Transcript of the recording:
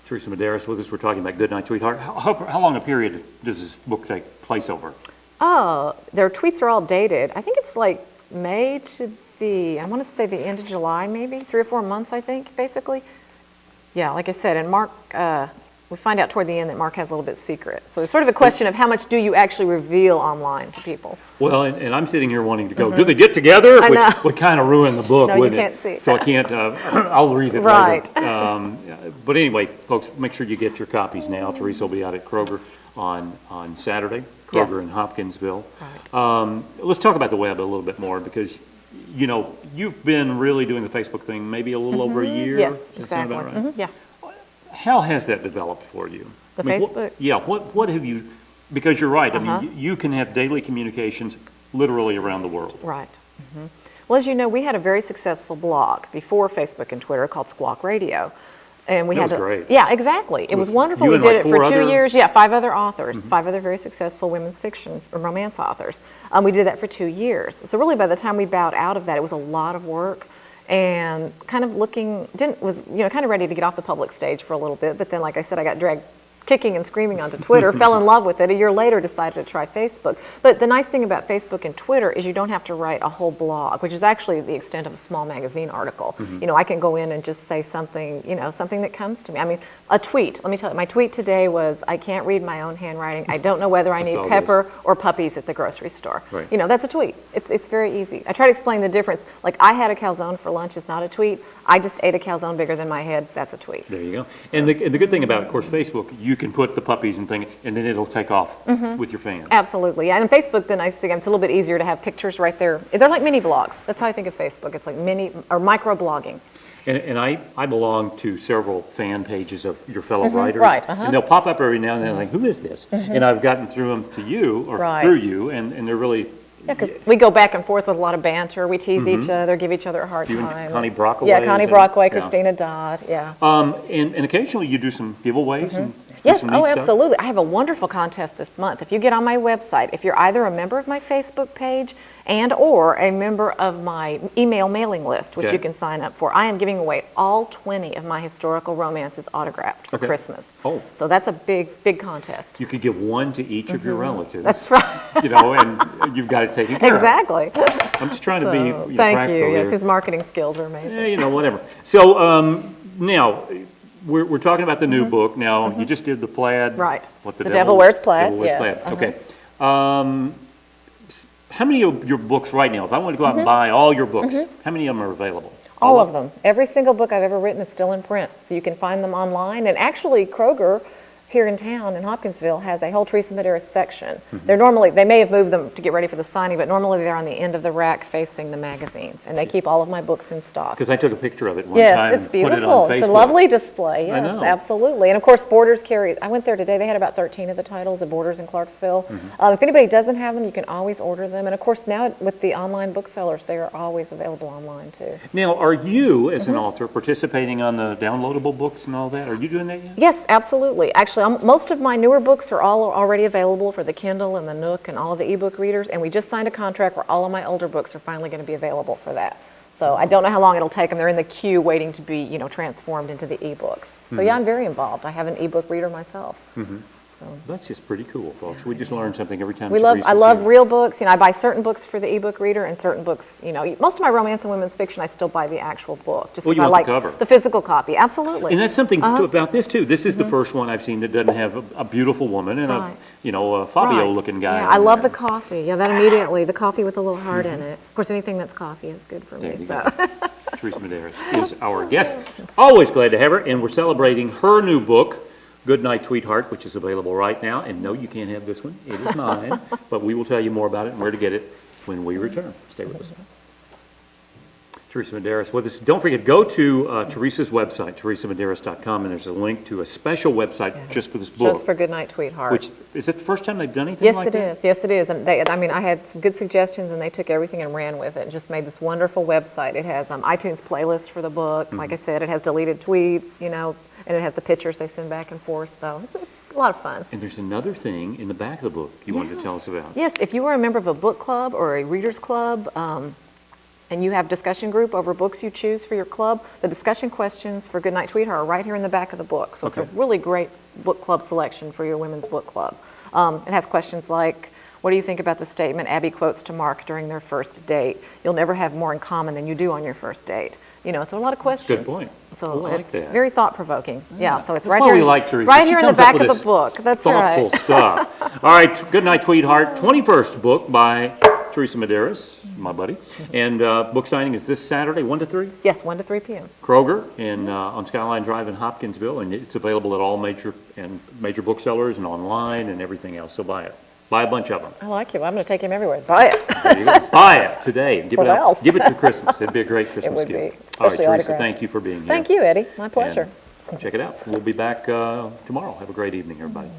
Teresa Medeiros with us. We're talking about Goodnight Tweetheart. How long a period does this book take place over? Oh, their tweets are all dated. I think it's like May to I want to say the end of July, maybe 3 or 4 months, I think, basically. Yeah, like I said, and Mark, we find out toward the end that Mark has a little bit secret. So it's sort of a question of how much do you actually reveal online to people? Well, and I'm sitting here wanting to go, do they get together? Which would kind of ruin the book, No, wouldn't you can't it? see. So I can't, I'll read it Right. later. But anyway, folks, make sure you get your copies now. Teresa will be out at Kroger on Saturday, Kroger in Hopkinsville. Right. Let's talk about the web a little bit more because, you know, you've been really doing the Facebook thing maybe a little over a year. Yes, Does that sound exactly. about right? Yeah. How has that developed for you? The Facebook? What have you, because you're right, I mean, you can have daily communications literally around the world. Right. Well, as you know, we had a very successful blog before Facebook and Twitter called Squawk Radio. And we That had was great. Yeah, exactly. It was wonderful. you We and did like it for 4 2 other- years. Yeah, 5 other authors, 5 other very successful women's fiction or romance authors. We did that for 2 years. So really, by the time we bowed out of that, it was a lot of work and kind of was kind of ready to get off the public stage for a little bit. But then, like I said, I got dragged kicking and screaming onto Twitter, fell in love with it. A year later, decided to try Facebook. But the nice thing about Facebook and Twitter is you don't have to write a whole blog, which is actually the extent of a small magazine article. You know, I can go in and just say something, something that comes to me. I mean, a tweet. Let me tell you, my tweet today was, I can't read my own handwriting. I don't know whether I need pepper or puppies at the grocery store. Right. You know, that's a tweet. It's very easy. I try to explain the difference. Like, I had a calzone for lunch is not a tweet. I just ate a calzone bigger than my head. That's a tweet. There you go. So. And the good thing about, of course, Facebook, you can put the puppies and things, and then it'll take off with your fans. Absolutely. Yeah. And Facebook, the nice thing, it's a little bit easier to have pictures right there. They're like mini blogs. That's how I think of Facebook. It's like mini or micro blogging. And I belong to several fan pages of your fellow writers. Right. And they'll pop up every now and then, like, who is this? And I've gotten through them to you, or through you, and they're really... Yeah, because we go back and forth with a lot of banter. We tease each other, give each other a hard you time. And Connie Brockway. Yeah, Connie Brockway, Christina Dodd, yeah. And occasionally you do some giveaways and Yes, do some neat stuff. absolutely. I have a wonderful contest this month. If you get on my website, if you're either a member of my Facebook page and or a member of my email mailing list, which you can sign up for, I am giving away all 20 of my historical romances autographed for Christmas. Oh. So that's a big contest. You could give one to each of your relatives. That's right. You know, and you've got it taken care of. Exactly. I'm just trying to be practical thank you. Yes, here. his marketing skills are amazing. Yeah, you know, whatever. So now, we're talking about the new book. Now, you just did the plaid. Right. What, The Devil Wears Plaid. Devil Wears Yes. Plaid. Okay. How many of your books right now, if I want to go out and buy all your books, how many of them are available? All of them. Every single book I've ever written is still in print, so you can find them online. And actually, Kroger here in town in Hopkinsville has a whole Teresa Medeiros section. They may have moved them to get ready for the signing, but normally they're on the end of the rack facing the magazines, and they keep all of my books in stock. Because I took a picture of it one time Yes, it's and put it beautiful. on Facebook. It's a lovely display. Yes, I know. absolutely. And of course, Borders carry. I went there today. They had about 13 of the titles at Borders in Clarksville. If anybody doesn't have them, you can always order them. And of course, now with the online booksellers, they are always available online too. Now, are you, as an author, participating on the downloadable books and all that? Are you doing that yet? Yes, absolutely. Actually, most of my newer books are all already available for the Kindle and the Nook and all of the ebook readers, and we just signed a contract where all of my older books are finally going to be available for that. So I don't know how long it'll take them. They're in the queue waiting to be, transformed into the ebooks. So yeah, I'm very involved. I have an ebook reader myself. So That's just pretty cool, folks. We just learn something every time. I love real books. I buy certain books for the ebook reader and certain books, most of my romance and women's fiction, I still buy the actual book just because I like the physical copy. Absolutely. And that's something about this too. This is the first one I've seen that doesn't have a beautiful woman and a Fabio-looking guy. Yeah, I love the coffee. Yeah, that immediately, the coffee with a little heart in it. Of course, anything that's coffee is good for me. So. Teresa Medeiros is our guest. Always glad to have her, and we're celebrating her new book, Goodnight Tweetheart, which is available right now. And no, you can't have this one. It is mine. But we will tell you more about it and where to get it when we return. Stay with us. Teresa Medeiros with us. Don't forget, go to Teresa's website, teresamedeiros.com, and there's a link to a special website just for this book. Just for Goodnight Tweetheart. Which, is it the first time they've done anything like that? Yes, it is. Yes, it is. And I had some good suggestions, and they took everything and ran with it and just made this wonderful website. It has iTunes playlists for the book. Like I said, it has deleted tweets, and it has the pictures they send back and forth. So it's a lot of fun. And there's another thing in the back of the book you wanted to tell us about. Yes, if you are a member of a book club or a readers club, and you have discussion group over books you choose for your club, the discussion questions for Goodnight Tweetheart are right here in the back of the book. So it's a really great book club selection for your women's book club. It has questions like, what do you think about the statement Abby quotes to Mark during their first date? You'll never have more in common than you do on your first date. You know, it's a lot of questions. Good point. So I like it's that. very thought-provoking. Yeah, so it's That's right why here, we like Teresa. right She here in the comes up back with of this the book. That's thoughtful right. stuff. All right, Goodnight Tweetheart, 21st book by Teresa Medeiros, my buddy. And book signing is this Saturday, 1 to 3? Yes, 1 to 3 p.m. Kroger on Skyline Drive in Hopkinsville, and it's available at all major booksellers and online and everything else, so buy it. Buy a bunch of them. I like you. I'm going to take him everywhere. Buy it. There you go. Buy it today and give it What out. else? Give it for Christmas. It'd be a great Christmas would gift. be, All right, especially Teresa, autographed. thank you for being here. Thank you, Eddie. My pleasure. And check it out. We'll be back tomorrow. Have a great evening, everybody.